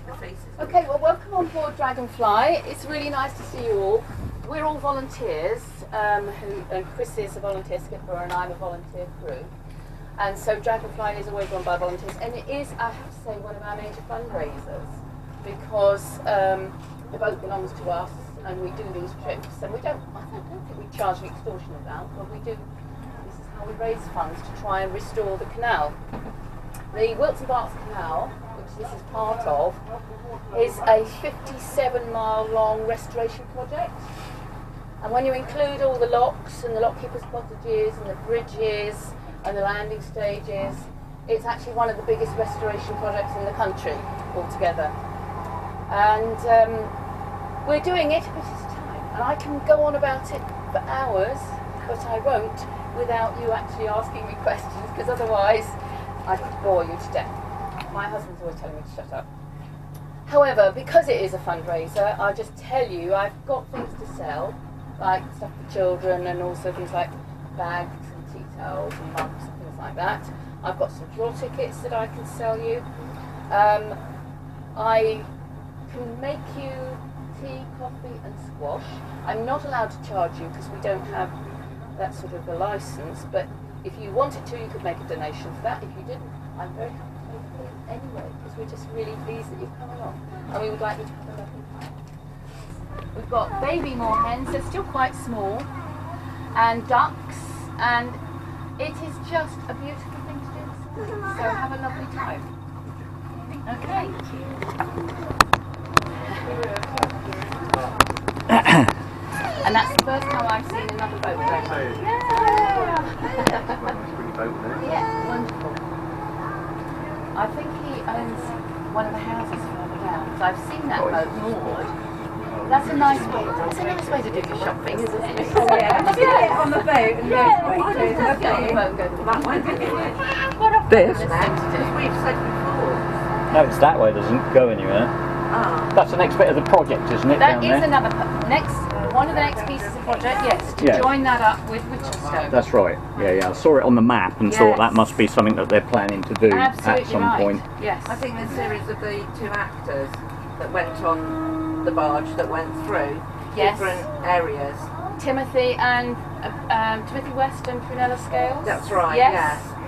Okay, well, welcome on board Dragonfly. It's really nice to see you all. We're all volunteers, and Chris is a volunteer skipper and I'm a volunteer crew. And so Dragonfly is always run by volunteers, and it is, I have to say, one of our major fundraisers, because the boat belongs to us and we do these trips, and I don't think we charge an extortionate amount, but we do. This is how we raise funds to try and restore the canal. The Wilts and Berks Canal, which this is part of, is a 57-mile long restoration project. And when you include all the locks and the lockkeepers' cottages and the bridges and the landing stages, it's actually one of the biggest restoration projects in the country altogether. And we're doing it, but it's time. And I can go on about it for hours, but I won't without you actually asking me questions, because otherwise I could bore you to death. My husband's always telling me to shut up. However, because it is a fundraiser, I'll just tell you I've got things to sell, like stuff for children and also things like bags and tea towels and mugs and things like that. I've got some draw tickets that I can sell you. I can make you tea, coffee and squash. I'm not allowed to charge you because we don't have that sort of a license, but if you wanted to, you could make a donation for that. If you didn't, I'm very happy to make it for you anyway, because we're just really pleased that you've come along and we would like you to have a lovely time. We've got baby moorhens, they're still quite small, and ducks, and it is just a beautiful thing to do. So have a lovely time. Okay. And that's the first time I've seen another boat going on. Yeah, wonderful. I think he owns one of the houses further down, so I've seen that boat moored. That's a nice way. That's a nice way to do your shopping, isn't it? Yeah, get on the boat and get on the boat and go that way. This? We've said before. No, it's that way. It doesn't go anywhere. Ah. That's the next bit of the project, isn't it? That down is there? another one of the next pieces of project. Yes, to join that up with Winchester. That's right. Yeah. I saw it on the map and thought that must be something that they're planning to do Absolutely at some right. point. Yes. I think the series of the two actors that went on the barge that went through different areas. Timothy and Timothy West and Prunella Scales. That's right. Yes.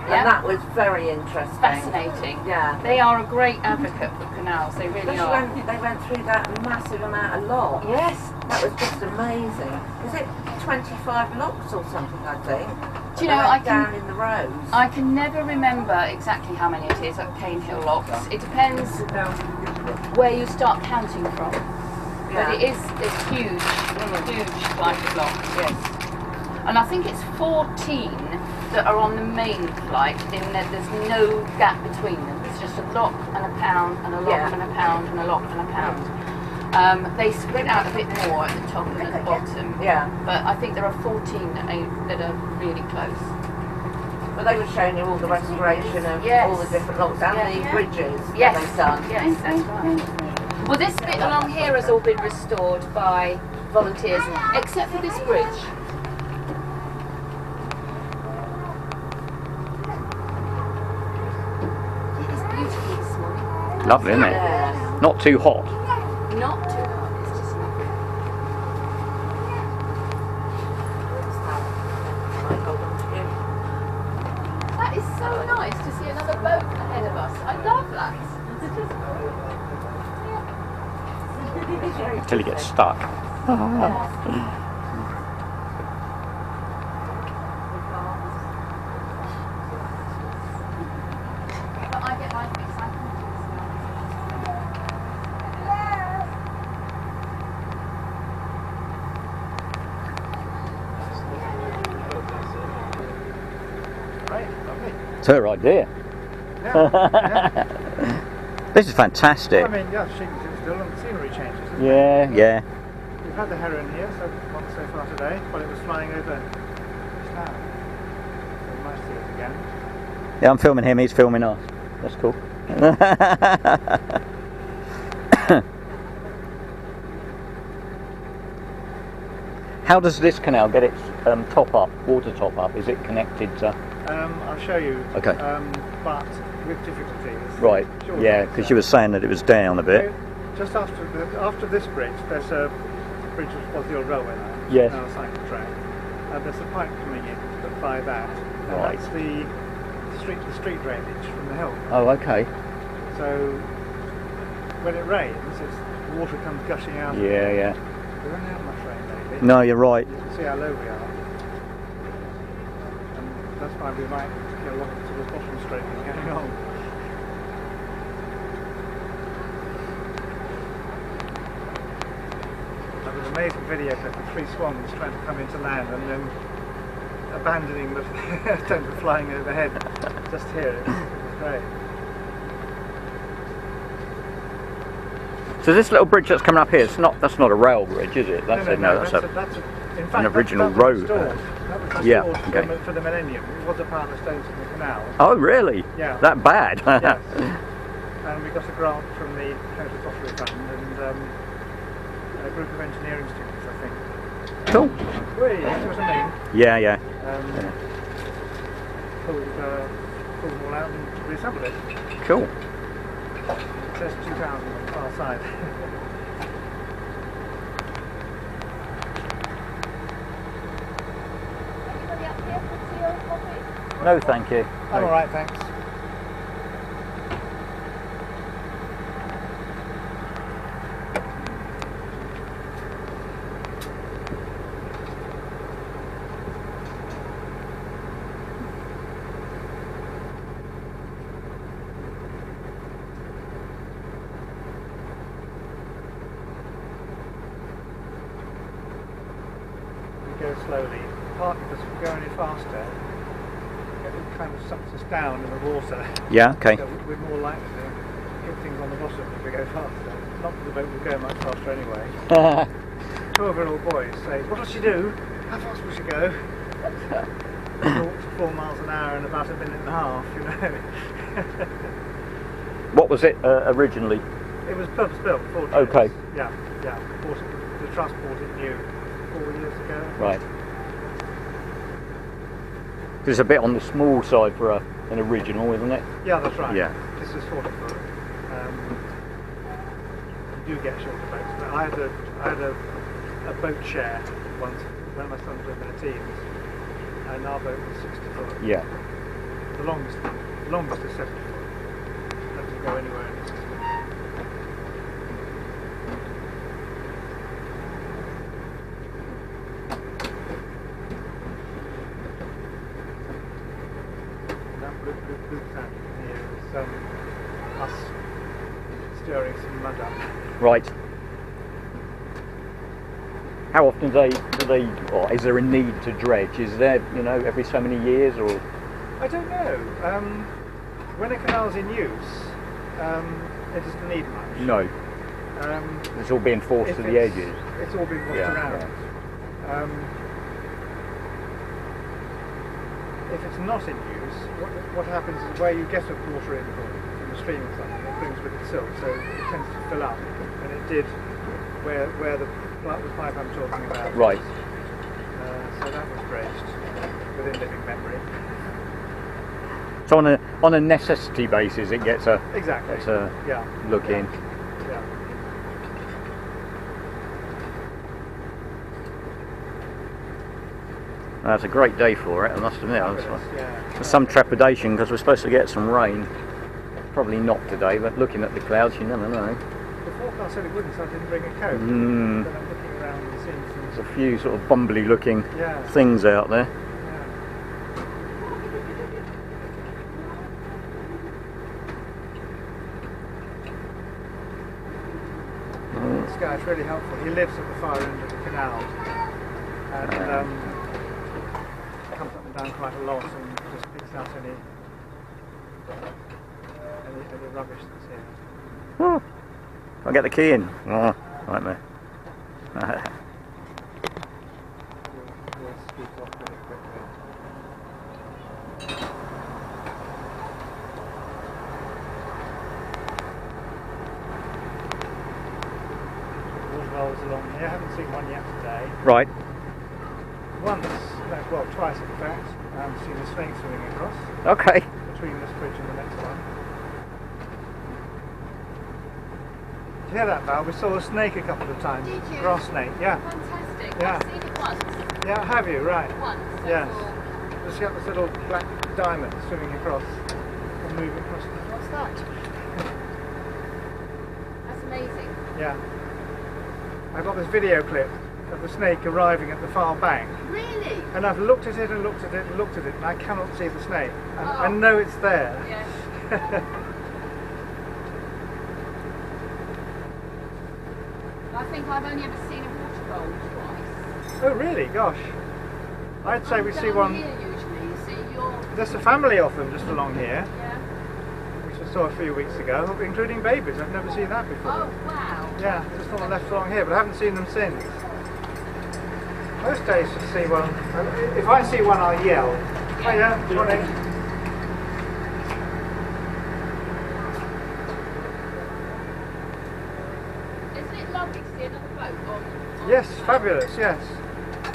Yes. And that was very interesting. Fascinating. Yeah. They are a great advocate for canals. They really are. When they went through that massive amount of lock. Yes. That was just amazing. Is it 25 locks or something? I think. Do you know? Down in the rows. I can never remember exactly how many it is at Cane Hill locks. It depends where you start counting from. But it is a huge flight of locks. Yes. And I think it's 14 that are on the main flight, in that there's no gap between them. It's just a lock and a pound and a lock and a pound and a lock and a pound. They spread out a bit more at the top and at the bottom. Yeah. But I think there are 14 that are really close. But they were showing you all the restoration of all the different locks and the bridges that they've done. Yes, that's right. Well, this bit along here has all been restored by volunteers, except for this bridge. Lovely, isn't it? Yeah. Not too hot. Not too hot, it's just lovely. That is so nice to see another boat ahead of us. I love that. Until he gets stuck. It's her idea. Yeah. This is fantastic. I mean, yeah, she can sit still and the scenery changes. Isn't Yeah, it? yeah. We've had the heron here, once so far today, while it was flying over Slough. So we might see it again. Yeah, I'm filming him, he's filming us. That's cool. How does this canal get its water top up? Is it connected to... I'll show you. Okay. But with difficulties. Right. Yeah, because you were saying that it was down a bit. Just after this bridge, there's a bridge which was the old railway line. Yes. Now a cycle track. And there's a pipe coming in by that. And Right. that's the street drainage from the hill. Oh, okay. So when it rains, the water comes gushing out. Yeah, yeah. We don't have much rain lately. No, you're right. You can see how low we are. And that's why we might get a lot of sort of bottom scraping going on. That was an amazing video clip of 3 swans trying to come into land and then abandoning the attempt of flying overhead. Just here, it was great. So this little bridge that's coming up here, that's not a rail bridge, is it? That's in fact, an original that was road. restored. That was Yeah, restored okay. for the millennium. It was a pile of stones in the canal. Oh, really? Yeah. That bad? Yes. And we got a grant from the County Pottery Fund and a group of engineering students, I think. Cool. Wait, you see what I mean? Yeah, yeah. Pulled them all out and reassembled it. Cool. It says 2000 on the far side. Anybody up here for tea or coffee? No, thank you. I'm alright, thanks. Go slowly, partly because we go any faster, it kind of sucks us down in the water. Yeah, okay. So we're more likely to hit things on the bottom if we go faster. Not that the boat will go much faster anyway. 2 of our little boys say, what does she do? How fast will she go? 0 to 4 miles an hour in about 1.5 minutes, you know. What was it originally? It was purpose built, 4 years. Okay. Yeah. The trust bought it new 4 years ago. Right. It's a bit on the small side for an original, isn't it? Yeah, that's right. Yeah. This is 40 foot. You do get shorter boats. But I had a boat share once when my son was in their teens, and our boat was 60 foot. Yeah. The longest is 70 foot. That doesn't go anywhere in the system. Blue sand here is us stirring some mud up. Right. How often do they, or is there a need to dredge? Is there, every so many years, or? I don't know. When a canal's in use, it doesn't need much. No. It's all being forced to the edges. It's all being washed around. Yeah. If it's not in use, what happens is where you get a water in from the stream or something, it brings with it silt, so it tends to fill up, and it did where the pipe I'm talking about. Right. So that was dredged within living memory. So on a necessity basis, it gets a Exactly. Look in. Yeah. That's a great day for it, I must admit. Yeah. There's some trepidation because we're supposed to get some rain. Probably not today, but looking at the clouds, you never know. The forecast said it wouldn't, so I didn't bring a coat. Then I'm looking around and seeing some. There's a few sort of bumbly looking Yeah. things out there. This guy's really helpful. He lives at the far end of the canal and comes up and down quite a lot and just picks out any rubbish that's here. Oh, I'll get the key in. Oh, right there. We'll scoot off really quickly. Waterholes along here. I haven't seen one yet today. Right. Twice in fact. I've seen a snake swimming across Okay. between this bridge and the next one. you hear that, Val? We saw a snake a couple of times. Did you? Grass snake, yeah. Fantastic. Yeah. I've seen it once. Yeah, have you? Right. Once. Yes. That's all. Just got this little black diamond swimming across and moving across. What's that? That's amazing. Yeah. I've got this video clip of the snake arriving at the far bank. Really? And I've looked at it and looked at it and looked at it and I cannot see the snake. And I Oh. know it's there. Yeah. I think I've only ever seen a water vole twice. Oh really? Gosh. I'd say we see Down one. here usually, you see, you're... There's a family of them just along here, Yeah. which I saw a few weeks ago, including babies. I've never seen that before. Oh, wow. Yeah, just on the left along here, but I haven't seen them since. Most days to see one. If I see one, I'll yell. Hiya, morning. Isn't it lovely to see another boat on Yes, the canal? fabulous, yes.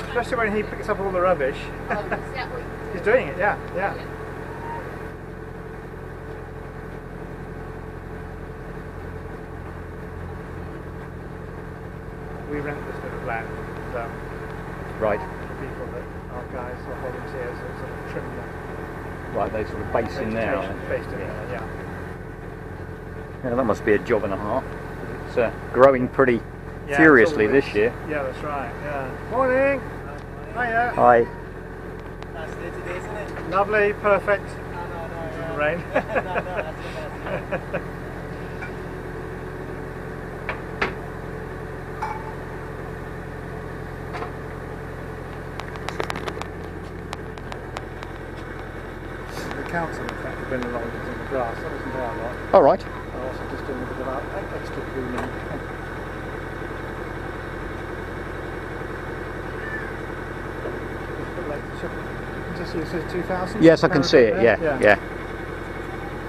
Especially when he picks up all the rubbish. Oh, is that what you He's doing it, yeah, yeah. We rent this bit of land and Right. the people that our guys or volunteers that sort of trim the Right, they sort of base in there. vegetation based in there, yeah. Yeah, that must be a job and a half. It's growing pretty Yeah, furiously it's always- this year. Yeah, that's right, yeah. Morning! Hiya! Hi. Nice day today, isn't it? Lovely, perfect. No, Rain. no, that's the best. The council, in fact, have been along with the grass. That wasn't our lot. All right. They're also just doing a bit of extra pruning. Just you said 2000? Yes, I can see it. Yeah, Yeah. yeah.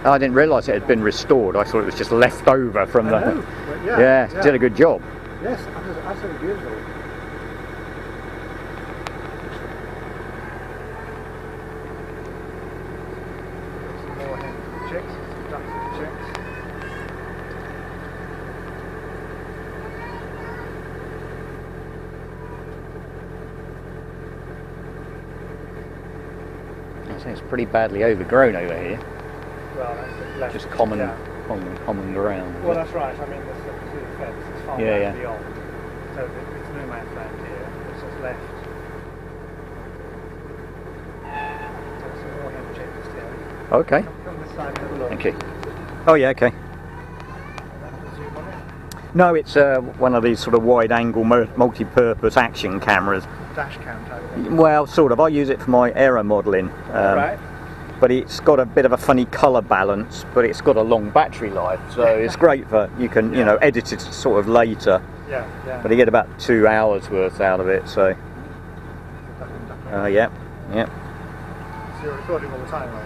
I didn't realise it had been restored. I thought it was just left over from I the. know. Well, Yeah, did a good job. Yes, absolutely beautiful. Some more hens and chicks, some ducks and chicks. I think it's pretty badly overgrown over here. Well, that's the left. Just common, Yeah. common ground. Well, that's right. I mean, there's the fence. It's far Yeah, yeah. beyond. So it's no man's land here. It's just left. There's some more hen chicks here. Okay. Come this side and have a look. Thank you. Oh yeah. Okay. Zoom on it. No, it's one of these sort of wide-angle, multi-purpose action cameras. Dash cam type of thing. Well, sort of. I use it for my aero modelling. Right. But it's got a bit of a funny colour balance, but it's got a long battery life, so it's great for, you can, you know, edit it sort of later, Yeah, yeah. but you get about 2 hours worth out of it, so, yeah, yeah. So you're recording all the time, right?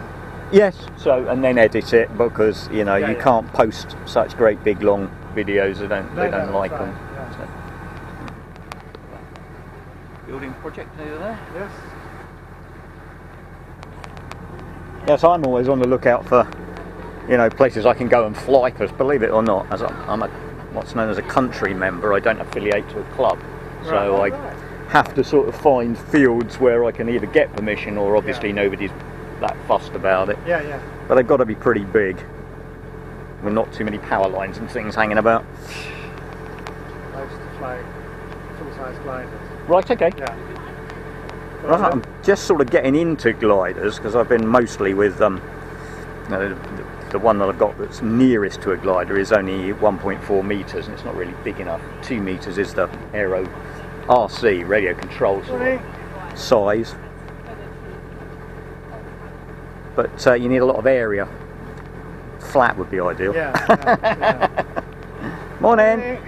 Yes, so, and then edit it, because, you know, Yeah, you yeah. can't post such great big long videos, they don't that's like right, them. yeah. So. Building project over there. Yes. Yes, I'm always on the lookout for, you know, places I can go and fly, because believe it or not, as I'm a what's known as a country member, I don't affiliate to a club, so Right, I right. have to sort of find fields where I can either get permission or obviously Yeah. nobody's that fussed about it. Yeah, yeah. But they've got to be pretty big, with not too many power lines and things hanging about. I used to fly full-size gliders. Right, okay. Yeah. Right, I'm just sort of getting into gliders because I've been mostly with you know, the one that I've got that's nearest to a glider is only 1.4 metres and it's not really big enough. 2 metres is the Aero RC, radio control sort of size. But you need a lot of area. Flat would be ideal. Yeah, yeah. Morning!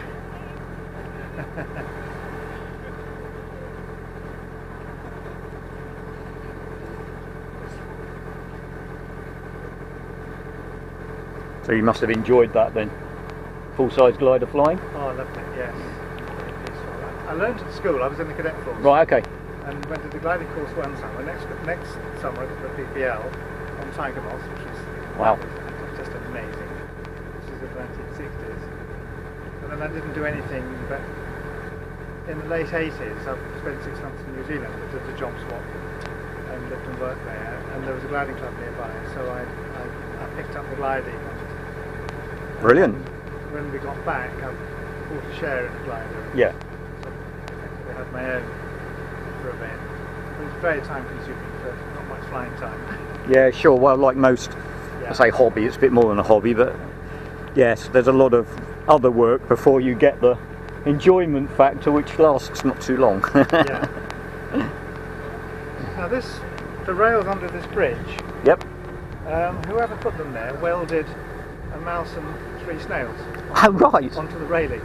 So you must have enjoyed that then, full-size glider flying? Oh, I loved it, yes. I learned at school, I was in the cadet force. Right, okay. And went to the gliding course one summer. Next summer I got the PPL on Tiger Moss, which was Wow. just amazing. This is the 1960s. And and I didn't do anything. But in the late 80s, I spent 6 months in New Zealand. I did the job swap and lived and worked there. And there was a gliding club nearby, so I picked up the gliding. Brilliant. When we got back, I bought a share in the glider. Yeah. So I had my own for a bit. It was very time consuming, but not much flying time. Yeah, sure. Well, like most, I say hobby, it's a bit more than a hobby, but yes, there's a lot of other work before you get the enjoyment factor, which lasts not too long. Yeah. Now the rails under this bridge, Yep. whoever put them there welded a mouse and 3 snails Oh, right. onto the railings.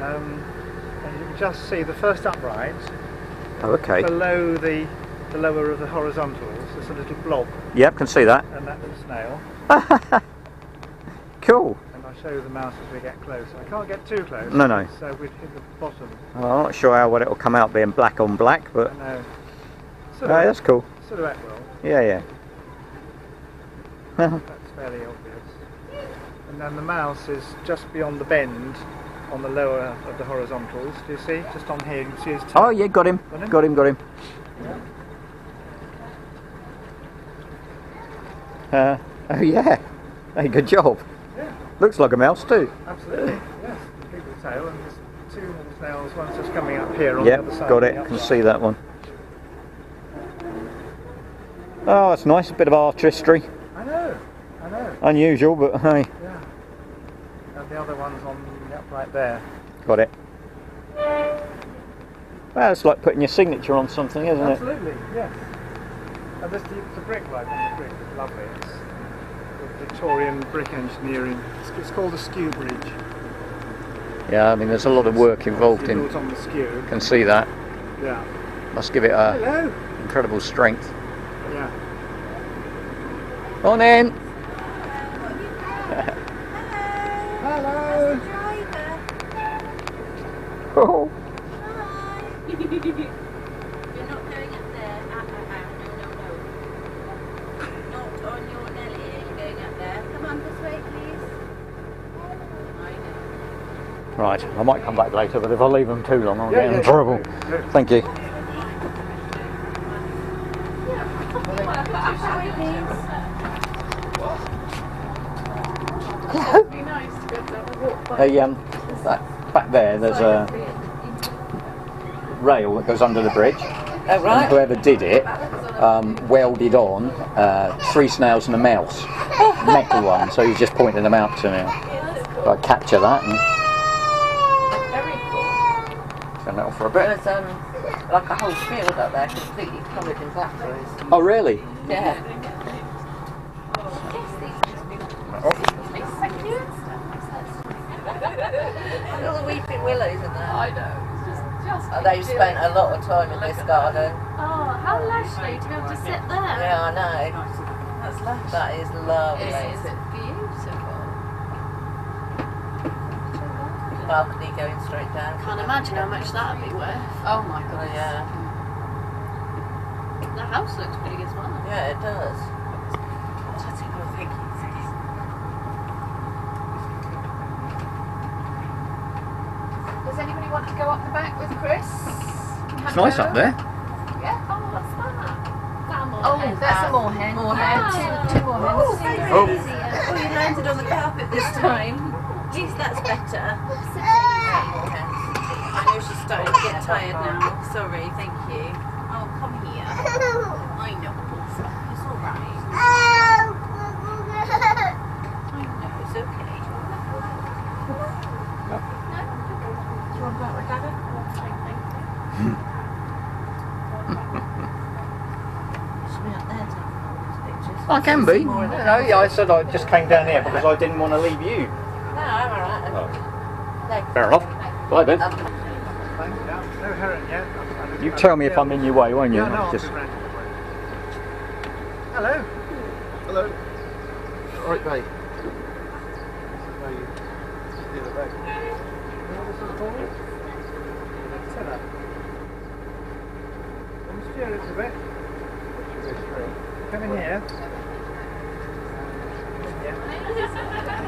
And you can just see the first upright Oh, okay. below the lower of the horizontals. There's a little blob, Yep, can see that. and that little snail. Cool. And I'll show you the mouse as we get closer. I can't get too close. No, no. So we'd hit the bottom. Well, I'm not sure how well it'll come out being black on black, but I know. that's cool. Silhouette will. Yeah, yeah. That's fairly obvious. And then the mouse is just beyond the bend on the lower of the horizontals. Do you see? Just on here, you can see his toe. Oh, yeah, got him. Got him? Got him, got him. Oh, yeah. Hey, good job. Yeah, Looks like a mouse, too. absolutely. Yes. Keep the tail, and there's 2 little snails. One's just coming up here on the other Yep, side. got the it. Can upright. see that one. Oh, that's nice. A bit of artistry. I know. Unusual, but hey, Yeah. And the other one's on the upright there. got it. Well, it's like putting your signature on something, isn't it? Absolutely, yes. And this, the brickwork on the bridge is lovely. It's Victorian brick engineering. It's called a skew bridge. Yeah, I mean, there's a lot of work involved It's in. built on the skew. Can see that. Yeah. Must give it a Hello. incredible strength. Yeah. On in. Hello. Oh. You're not going up there. No. Not on your Nelly. You're going up there. Come on, this way, please. I know. Right, I might come back later, but if I leave them too long, I'll Yeah, get in yeah, trouble. yeah. Thank you. This way, please. It'd be nice to go to have a walk by. Hey, back there, there's a rail that goes under the bridge. Oh, And right. whoever did it welded on 3 snails and a mouse, metal one. So he's just pointing them out to me. So I capture that and Very cool. send that off for a bit. There's like a whole field up there completely covered in blackberries. Oh, really? Yeah. All the weeping willows in there. I know. It's just They've spent a lot of time in this garden. Oh, how lovely to be able to sit there. Yeah, I know. That's lush. That is lovely. Is it beautiful? Balcony going straight down. Can't imagine how much that would be worth. Oh my Oh, god. yeah. The house looks pretty as well. Yeah, it does. Does anybody want to go up the back with Chris? It's nice up there. Yeah. Oh, what's that? Oh, that's a moorhen. Two moorhens. Oh. Oh, you landed on the carpet this time. Yes, that's better. I know she's starting to get tired now. Sorry, thank you. Oh, come here. I know. It's all right. I know, it's okay. No? Do you want to go out with Dada? Should be up there taking all these pictures. I can be. No, yeah, I said I just came down here because I didn't want to leave you. No, I'm alright. Oh, No. fair enough. Bye then. Thanks, yeah. No heron yet. You tell me if I'm in your way, won't you? Yeah, no, I'll Just be round. Hello. Hello. Alright, babe. Steer it a bit. Come in here.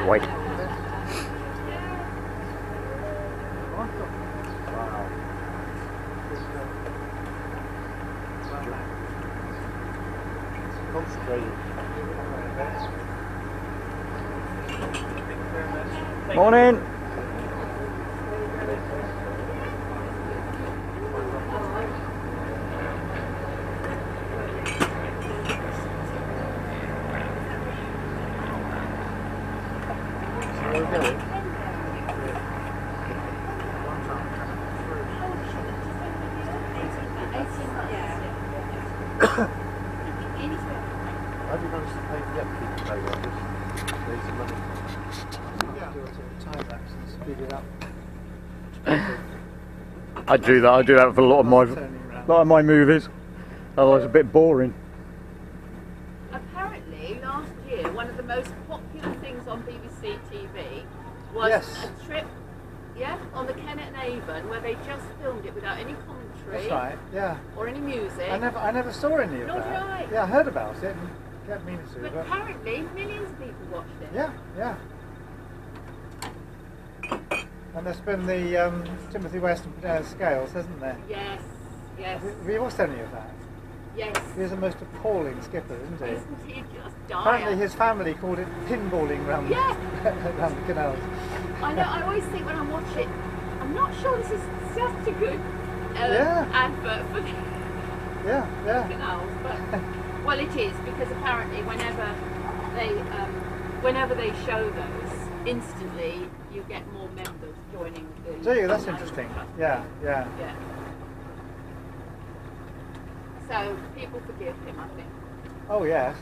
wait. Morning. Have you managed to pay for the upkeep to pay like this? Need some money. Yeah. Do a sort of time lapse and speed it up. I do that for a lot of my movies. Otherwise, it's a bit boring. Apparently, last year, one of the most popular things on BBC TV was Yes. a trip, on the Kennet and Avon, where they just filmed it without any commentary That's right. Yeah. or any music. I never saw any of Nor that. did I. Yeah, I heard about it and kept meaning to. But But apparently, millions of people watched it. yeah. And there's been the Timothy West and Scales, hasn't there? Yes, yes, Have you watched any of that? yes. He's a most appalling skipper, isn't he? Isn't he just Apparently dire? his family called it pinballing round, Yeah. round the canals. I know, I always think when I watch it, I'm not sure this is such a good Yeah. advert for the Yeah. canals, but well, it is, because apparently whenever they show those, instantly you get more members joining the. Do you? That's interesting. Yeah. Yeah. So people forgive him, I think. Oh yes.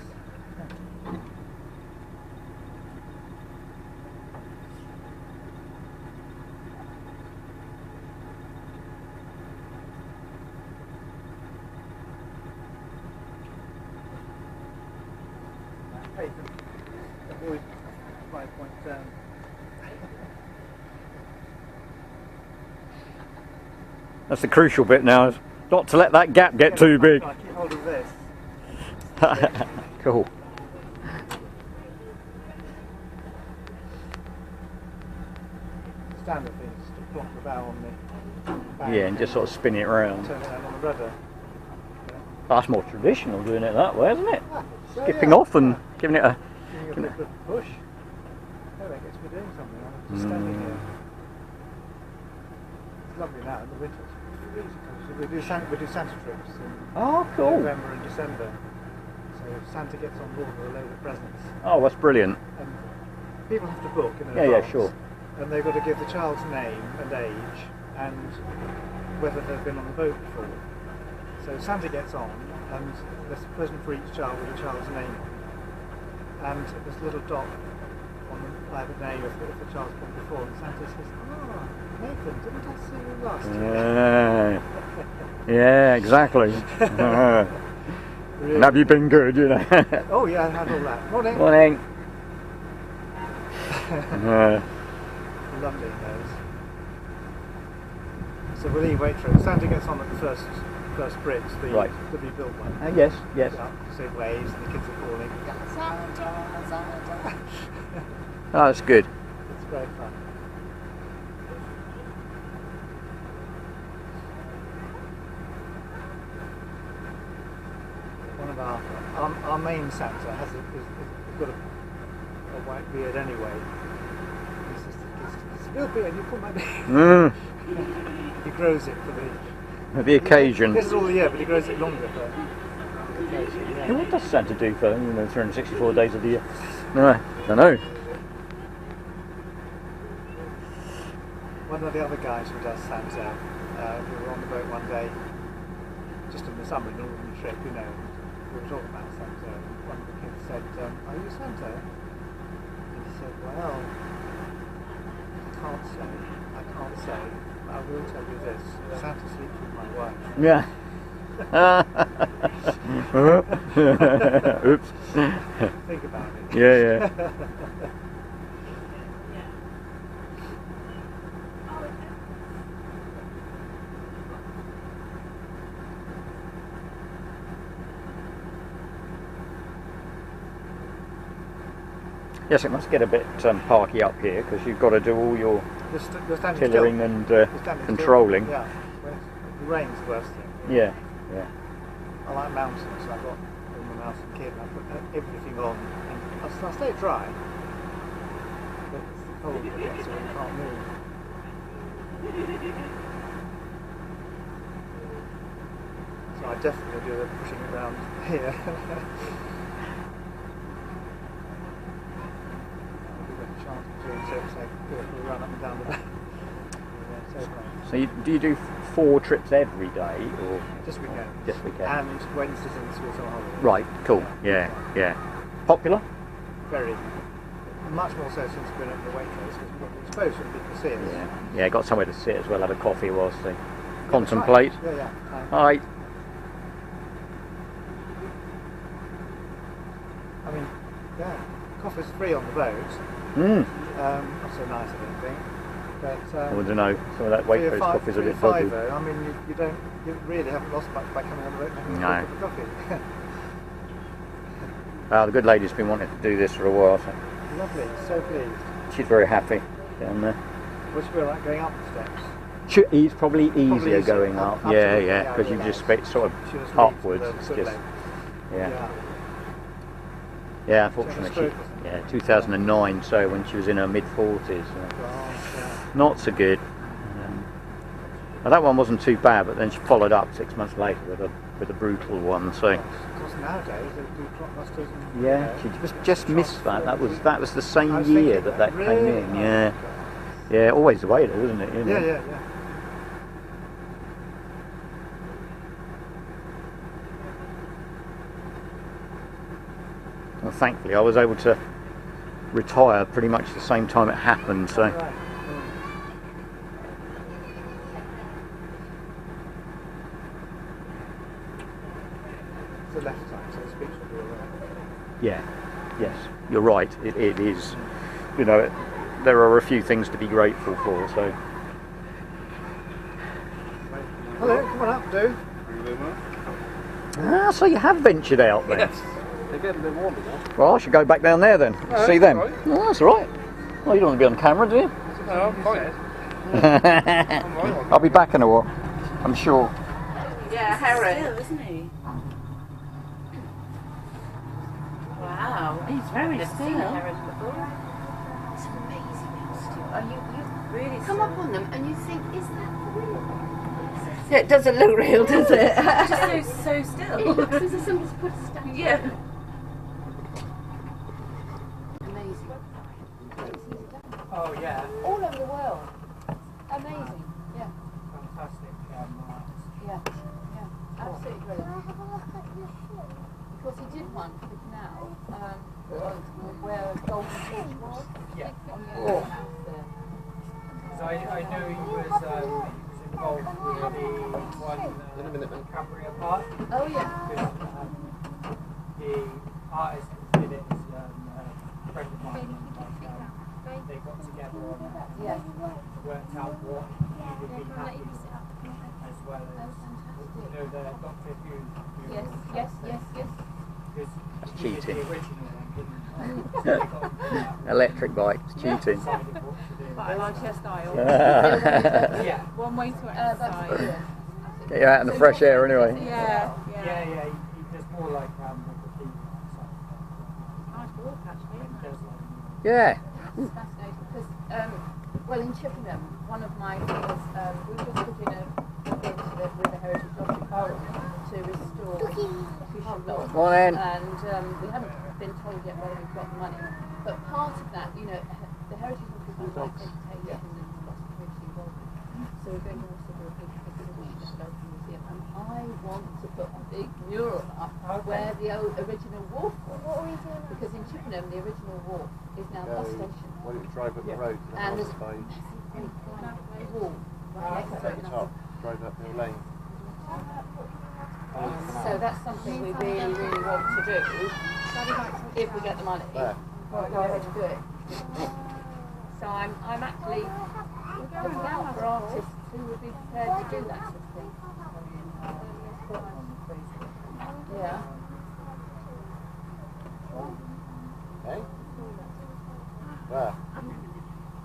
Hey, avoid 5 point down. That's the crucial bit now, is not to let that gap get too big. I keep hold of this. Cool. Standard thing is to block the bow on the back. Yeah, and just sort of spin it around. Turn it around on the rudder. That's more traditional, doing it that way, isn't it? So, Skipping yeah. off and giving it a... Giving it a bit of push. Oh, that gets me doing something. I'm just standing here. It's lovely now in the winter. It's really cold. We do Santa trips in Oh, cool. November and December. So Santa gets on board with a load of presents. Oh, that's brilliant. And people have to book in Yeah, advance. sure. And they've got to give the child's name and age and whether they've been on the boat before. So Santa gets on, and there's a present for each child with the child's name on. And there's a little dot on either name if the child's been before, and Santa says, "Ah, Nathan, didn't I see you last year?" Yeah, exactly. Really? And have you been good, you know? Oh yeah, I had all that. Morning. Morning. Lovely those. So we'll wait for it. Santa gets on at the first bridge, the Right. rebuilt one. Yes, yes. Yeah, so it waves and the kids are calling, Santa, Santa. Oh, that's good. It's great fun. One of our main Santa has got a white beard anyway. It's a real beard, you call my beard. He grows it for The occasion. This is all the year, but he grows it longer for the occasion. Yeah, Yeah. what does Santa do for 364 days of the year? No, I don't know. One of the other guys who does Santa, we were on the boat one day, just in the summer, an ordinary trip, you know, we were talking about Santa, and one of the kids said, "Are you Santa?" And he said, "Well, I can't say, but I will tell you this, Santa sleeps with my wife." Yeah. Oops. Think about it. Yeah. Yes, it must get a bit parky up here because you've got to do all your You're standing tillering still. and You're standing controlling. Still. Yeah. When the rain's the worst thing. Yeah. I like mountains, so I got in the mountain kit and I put everything on. And I stay dry. But cold that gets you when you can't move. So I definitely do the pushing it around here. I'll give it a chance to do so it's like do a full run up and down the back. So do you do 4 trips every day, or just weekend? Just weekend. And Wednesdays and school summer holidays. Right, cool. Yeah, yeah. Popular? Very. Much more so since we've been at the Waitrose, because we've got the exposure and people see us. Yeah, yeah. Got somewhere to sit as well, have a coffee whilst they contemplate. Yeah, yeah. Hi. I mean, yeah, coffee's free on the boat. Mm. Not so nice, I don't think. But I don't know. Some of that Waitrose coffee's a bit dodgy. I mean, you really haven't lost much by coming on the boat and having a cup of coffee. The good lady's been wanting to do this for a while, so Lovely, so pleased. she's very happy down there. What's it feel like going up the steps? It's probably easier easier. going up. Yeah, Absolutely, yeah, yeah, because you yeah. just sort of She was upwards. leads It's with the just, foot yeah. leg. Yeah, unfortunately, Yeah. 2009, so when she was in her mid-40s. Yeah. Not so good. Now that one wasn't too bad, but then she followed up 6 months later with a brutal one. So Of course, nowadays they do clockbusters. And, yeah, she just missed that. That was the same I was year thinking that came really? in. Yeah, yeah, always the way though, isn't it? You know? Yeah. Well, thankfully, I was able to retire pretty much the same time it happened. So. Right. It's the left side, so the speech will be alright. Yeah, yes, you're right. It is. You know, there are a few things to be grateful for. So. Hello, come on up, do. So you have ventured out then? Yes. They're getting a bit warmer now. Well, I should go back down there then. No, See them. that's Oh, that's all right. Well, you don't want to be on camera, do you? No, I'm fine. I'll be back in a while, I'm sure. Yeah, Harry. Still, isn't he? Wow. He's very Never still. seen a heron before. It's amazing how still. And you Really come still. up on them and you think, is that for real? Yeah, it doesn't look real, does it? Just so still. It looks as if somebody's put a statue. Yeah. Amazing. Oh, yeah. All over the world. Amazing. Yeah. Fantastic. Yeah. Yeah. Absolutely brilliant. Because he did one for the canal, where Golden Fish was. Yeah. On the Oh. other house there. So I know he was involved with the one In a minute, then. Cambria Park. Oh yeah. Because, the artist who did it is a friend of mine. And, they got together and Yeah. worked out what he would be happy with, as well as the Doctor Who. Yes. Because That's he did cheating. the original one, Electric bikes, cheating. decided what to do. But I like her style. Yeah. One way to That's exercise. brilliant. Get you out in the fresh air anyway. Yeah. Yeah, he does more like with the people side. Nice walk actually. He does like Yeah. It's fascinating because, well, in Chippenham, one of my things, we just put in a bid with the Heritage Lottery to restore Fisher Lock. Go on then. And we haven't been told yet whether we've got the money. But part of that, you know, the Heritage Lottery would like education and lots of community involvement. So we're going to also do a big exhibition at the local museum. And I want to put a big mural up where the original wharf was. Because in Chippenham, the original wharf is now the bus station. Why don't you drive up the road to the And house there's by a great wall right next to at it. the top, drive up Hill Lane. So that's something we really, really want to do if we get the money. There. Go ahead and do it. So I'm actually looking out for artists who would be prepared to do that sort of thing. Yeah. Hey? Where?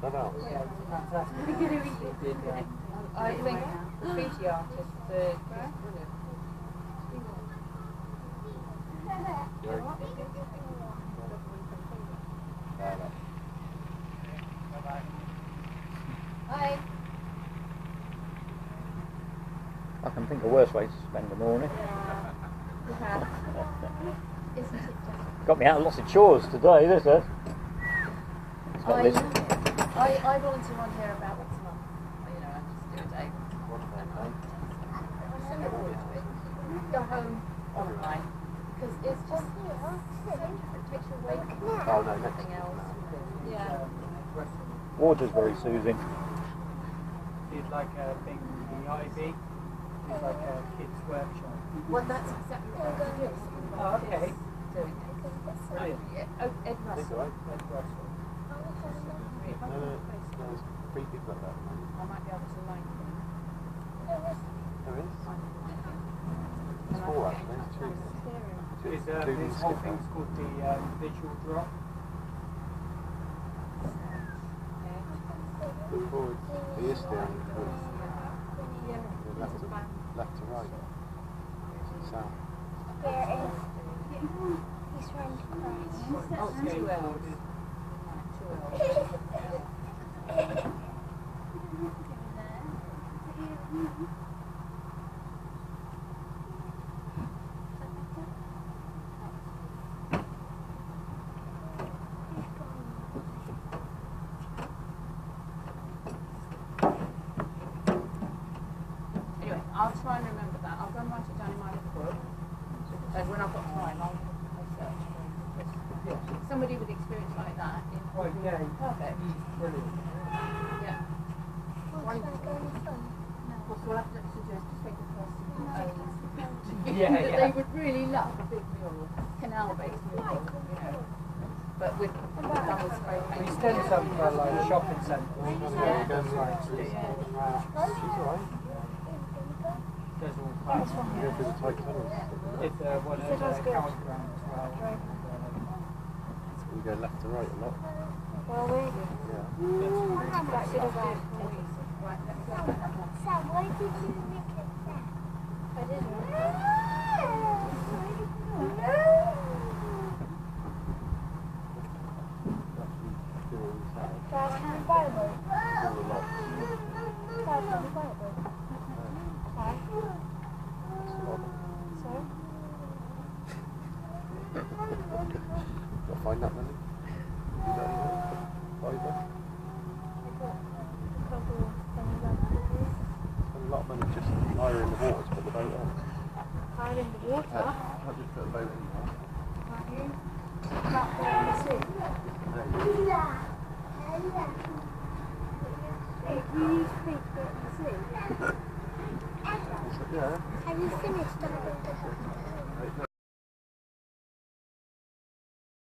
No. I think graffiti artists are brilliant. There. I can think of worse ways to spend the morning. Yeah. Isn't it just? Got me out of lots of chores today, this is. It's got this. I volunteer on here about once a month. You know, I just do a day. Go home online because it's just so different. It takes you away from everything else. Yeah. Water's very soothing. Did like a thing in the IB, did like a kids workshop. Well, that's exactly what I was doing. Oh, okay. Doing it. Brilliant. Oh, Ed Russell. Ed Russell. There's 3 people at that. I might be able to like him. There is? It's 4 actually, it's 2. Is this whole thing's called the visual drop. Look forward. He is steering towards left to right. South. He's trying to cry. Oh, it's 2 hours. Anyway, I'll try and remember that. I'll go and write it down in my little book. And when I've got time, I'll search for it. Somebody with experience like that is perfect. Brilliant. Yeah. What's that going on? Well, so I'll have to suggest to take the person Yeah, that yeah. they would really love a big mural, canal-based mural, you know. But with done with spray We paint. spend some for like shopping centres. Yeah. Does like She's alright. does all kinds of You go through the tight tunnels. It's one of the cows ground as well. You go left to right a lot. Well, we Yeah. that should have gone. Right, let's go. Sam, why did you make it that? I didn't. Dad, can you buy a boat? Dad, can you buy a boat? Why? So? Got to find that money. You got any money? I got a couple of things like this. Spend a lot of money just hiring the water to put the boat on. Hide in the water. Can't just put a boat in there. Can't you? Not there in the sea. You need to think that in the sea. Yeah. Have you finished that?